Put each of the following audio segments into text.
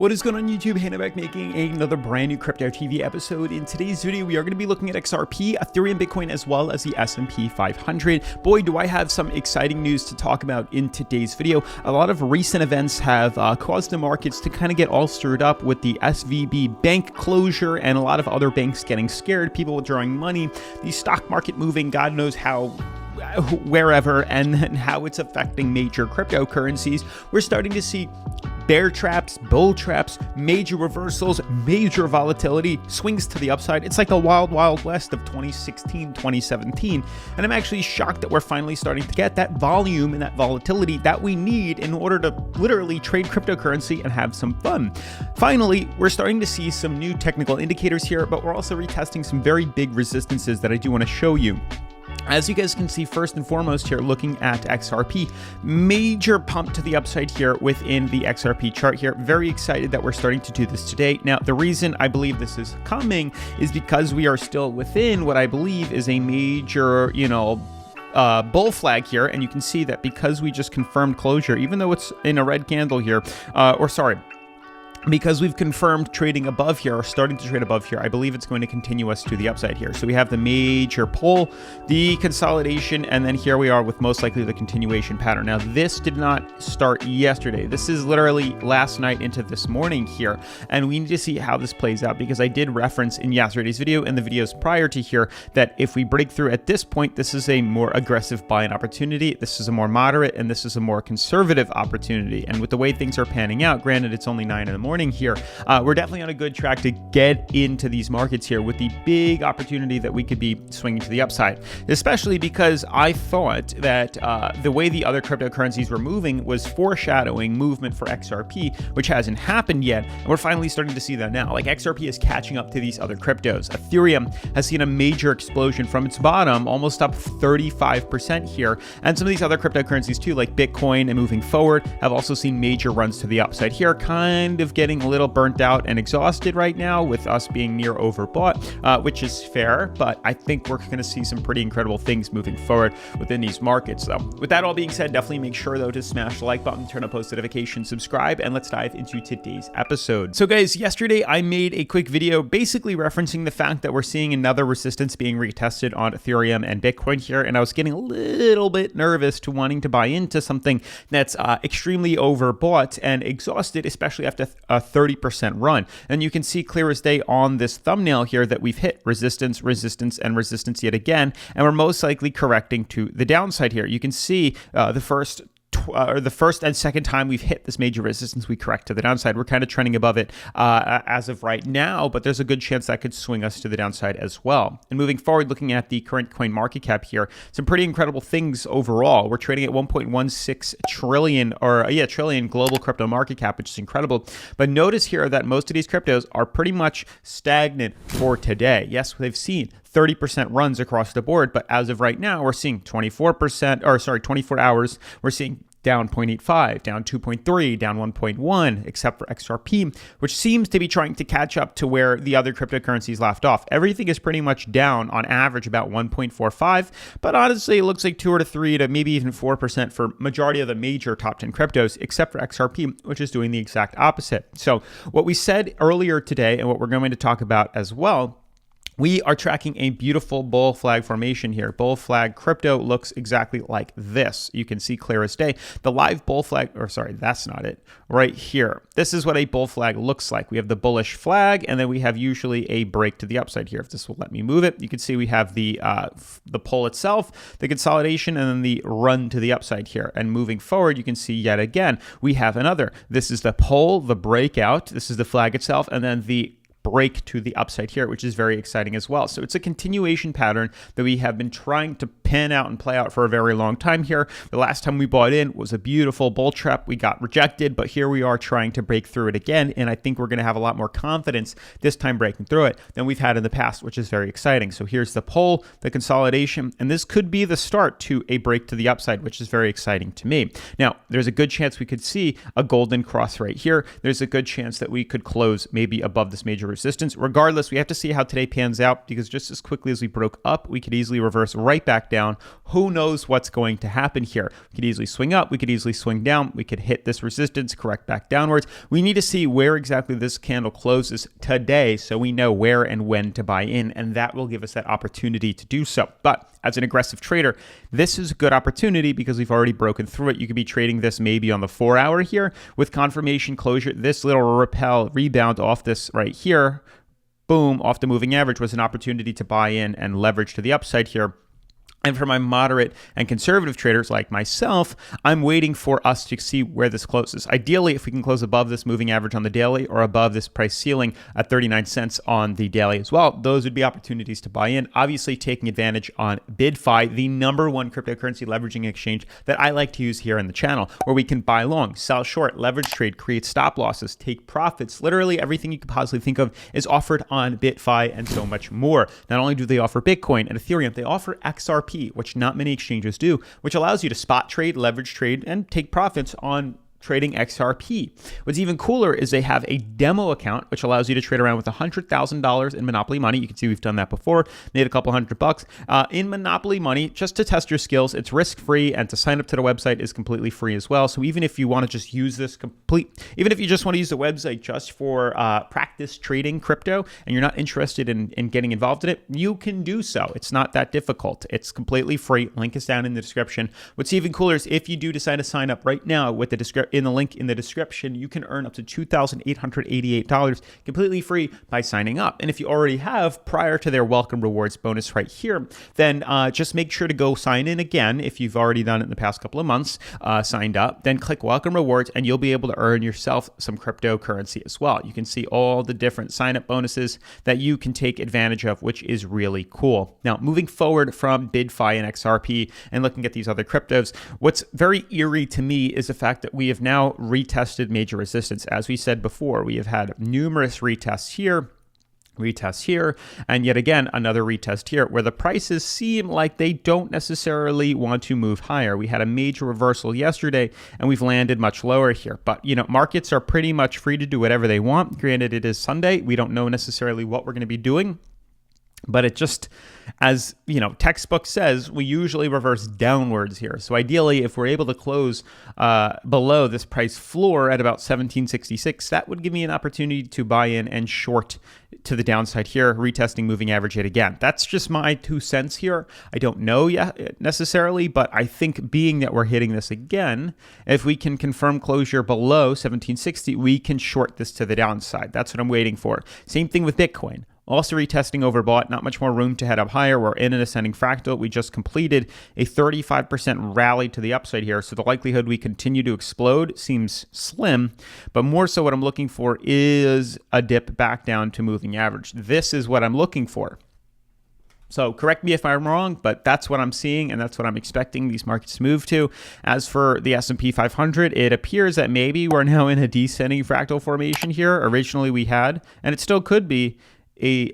What is going on YouTube? Hannah back making another brand new Crypto TV episode. In today's video, we are going to be looking at XRP, Ethereum, Bitcoin, as well as the S&P 500. Boy, do I have some exciting news to talk about in today's video. A lot of recent events have caused the markets to kind of get all stirred up with the SVB bank closure and a lot of other banks getting scared, people withdrawing money, the stock market moving, God knows how, wherever, and how it's affecting major cryptocurrencies. We're starting to see bear traps, bull traps, major reversals, major volatility, swings to the upside. It's like the wild, wild west of 2016, 2017. And I'm actually shocked that we're finally starting to get that volume and that volatility that we need in order to literally trade cryptocurrency and have some fun. Finally, we're starting to see some new technical indicators here, but we're also retesting some very big resistances that I do want to show you. As you guys can see, first and foremost here, looking at XRP, major pump to the upside here within the XRP chart here. Very excited that we're starting to do this today. Now, the reason I believe this is coming is because we are still within what I believe is a major, bull flag here. And you can see that because we just confirmed closure, even though it's in a red candle here, because we've confirmed trading above here, or starting to trade above here, I believe it's going to continue us to the upside here. So we have the major pull, the consolidation, and then here we are with most likely the continuation pattern. Now, this did not start yesterday. This is literally last night into this morning here, and we need to see how this plays out, because I did reference in yesterday's video and the videos prior to here that if we break through at this point, this is a more aggressive buy-in opportunity. This is a more moderate, and this is a more conservative opportunity. And with the way things are panning out, granted it's only 9 in the morning here, we're definitely on a good track to get into these markets here with the big opportunity that we could be swinging to the upside, especially because I thought that the way the other cryptocurrencies were moving was foreshadowing movement for XRP, which hasn't happened yet, and we're finally starting to see that now. Like, XRP is catching up to these other cryptos. Ethereum has seen a major explosion from its bottom, almost up 35% here, and some of these other cryptocurrencies too, like Bitcoin and moving forward, have also seen major runs to the upside here, kind of getting a little burnt out and exhausted right now with us being near overbought, which is fair, but I think we're going to see some pretty incredible things moving forward within these markets. So with that all being said, definitely make sure though to smash the like button, turn on post notifications, subscribe, and let's dive into today's episode. So guys, yesterday I made a quick video basically referencing the fact that we're seeing another resistance being retested on Ethereum and Bitcoin here, and I was getting a little bit nervous to wanting to buy into something that's extremely overbought and exhausted, especially after a 30% run. And you can see clear as day on this thumbnail here that we've hit resistance, resistance, and resistance yet again, and we're most likely correcting to the downside here. You can see the first and second time we've hit this major resistance, we correct to the downside. We're kind of trending above it as of right now, but there's a good chance that could swing us to the downside as well. And moving forward, looking at the current coin market cap here, some pretty incredible things overall. We're trading at 1.16 trillion global crypto market cap, which is incredible. But notice here that most of these cryptos are pretty much stagnant for today. Yes, they've seen 30% runs across the board, but as of right now, we're seeing 24 hours, we're seeing down 0.85, down 2.3, down 1.1, except for XRP, which seems to be trying to catch up to where the other cryptocurrencies left off. Everything is pretty much down on average about 1.45, but honestly, it looks like 2 to 3 to maybe even 4% for majority of the major top 10 cryptos, except for XRP, which is doing the exact opposite. So what we said earlier today, and what we're going to talk about as well, we are tracking a beautiful bull flag formation here. Bull flag crypto looks exactly like this. You can see clear as day. The live bull flag, or sorry, that's not it, right here. This is what a bull flag looks like. We have the bullish flag, and then we have usually a break to the upside here. If this will let me move it, you can see we have the pull itself, the consolidation, and then the run to the upside here. And moving forward, you can see yet again, we have another. This is the pull, the breakout. This is the flag itself, and then the break to the upside here, which is very exciting as well. So it's a continuation pattern that we have been trying to pan out and play out for a very long time here. The last time we bought in was a beautiful bull trap. We got rejected, but here we are trying to break through it again. And I think we're going to have a lot more confidence this time breaking through it than we've had in the past, which is very exciting. So here's the pull, the consolidation, and this could be the start to a break to the upside, which is very exciting to me. Now, there's a good chance we could see a golden cross right here. There's a good chance that we could close maybe above this major resistance. Regardless, we have to see how today pans out, because just as quickly as we broke up, we could easily reverse right back down. Who knows what's going to happen here? We could easily swing up, we could easily swing down, we could hit this resistance, correct back downwards. We need to see where exactly this candle closes today so we know where and when to buy in, and that will give us that opportunity to do so. But as an aggressive trader, this is a good opportunity because we've already broken through it. You could be trading this maybe on the 4-hour here with confirmation closure. This little rebound off this right here, boom, off the moving average, was an opportunity to buy in and leverage to the upside here. And for my moderate and conservative traders like myself, I'm waiting for us to see where this closes. Ideally, if we can close above this moving average on the daily or above this price ceiling at 39 cents on the daily as well, those would be opportunities to buy in. Obviously, taking advantage on BitFi, the #1 cryptocurrency leveraging exchange that I like to use here on the channel, where we can buy long, sell short, leverage trade, create stop losses, take profits. Literally everything you could possibly think of is offered on BitFi and so much more. Not only do they offer Bitcoin and Ethereum, they offer XRP, which not many exchanges do, which allows you to spot trade, leverage trade, and take profits on trading XRP. What's even cooler is they have a demo account, which allows you to trade around with $100,000 in Monopoly money. You can see we've done that before, made a couple $100 in Monopoly money just to test your skills. It's risk-free, and to sign up to the website is completely free as well. So even if you want to just use this even if you just want to use the website just for practice trading crypto and you're not interested in getting involved in it, you can do so. It's not that difficult. It's completely free. Link is down in the description. What's even cooler is if you do decide to sign up right now with the link in the description, you can earn up to $2,888 completely free by signing up. And if you already have prior to their welcome rewards bonus right here, then just make sure to go sign in again. If you've already done it in the past couple of months, signed up, then click welcome rewards and you'll be able to earn yourself some cryptocurrency as well. You can see all the different sign up bonuses that you can take advantage of, which is really cool. Now, moving forward from BitFi and XRP and looking at these other cryptos, what's very eerie to me is the fact that we have now retested major resistance. As we said before, we have had numerous retests here, and yet again, another retest here, where the prices seem like they don't necessarily want to move higher. We had a major reversal yesterday, and we've landed much lower here. But, markets are pretty much free to do whatever they want. Granted, it is Sunday. We don't know necessarily what we're going to be doing. But it just, as textbook says, we usually reverse downwards here. So ideally, if we're able to close below this price floor at about 1766, that would give me an opportunity to buy in and short to the downside here, retesting moving average yet again. That's just my 2 cents here. I don't know yet necessarily, but I think being that we're hitting this again, if we can confirm closure below 1760, we can short this to the downside. That's what I'm waiting for. Same thing with Bitcoin. Also retesting overbought, not much more room to head up higher. We're in an ascending fractal. We just completed a 35% rally to the upside here, so the likelihood we continue to explode seems slim, but more so what I'm looking for is a dip back down to moving average. This is what I'm looking for. So correct me if I'm wrong, but that's what I'm seeing, and that's what I'm expecting these markets to move to. As for the S&P 500, it appears that maybe we're now in a descending fractal formation here. Originally we had, and it still could be, a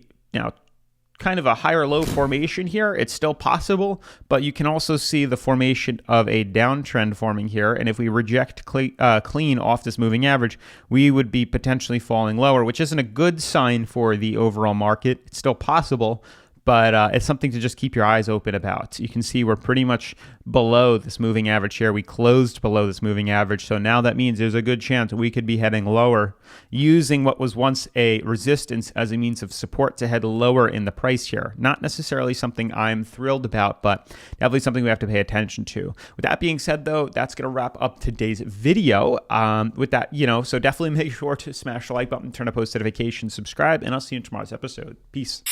kind of a higher low formation here. It's still possible, but you can also see the formation of a downtrend forming here. And if we reject clean off this moving average, we would be potentially falling lower, which isn't a good sign for the overall market. It's still possible, but it's something to just keep your eyes open about. You can see we're pretty much below this moving average here. We closed below this moving average, so now that means there's a good chance we could be heading lower, using what was once a resistance as a means of support to head lower in the price here. Not necessarily something I'm thrilled about, but definitely something we have to pay attention to. With that being said, though, that's going to wrap up today's video. With that, so definitely make sure to smash the like button, turn on post notifications, subscribe, and I'll see you in tomorrow's episode. Peace.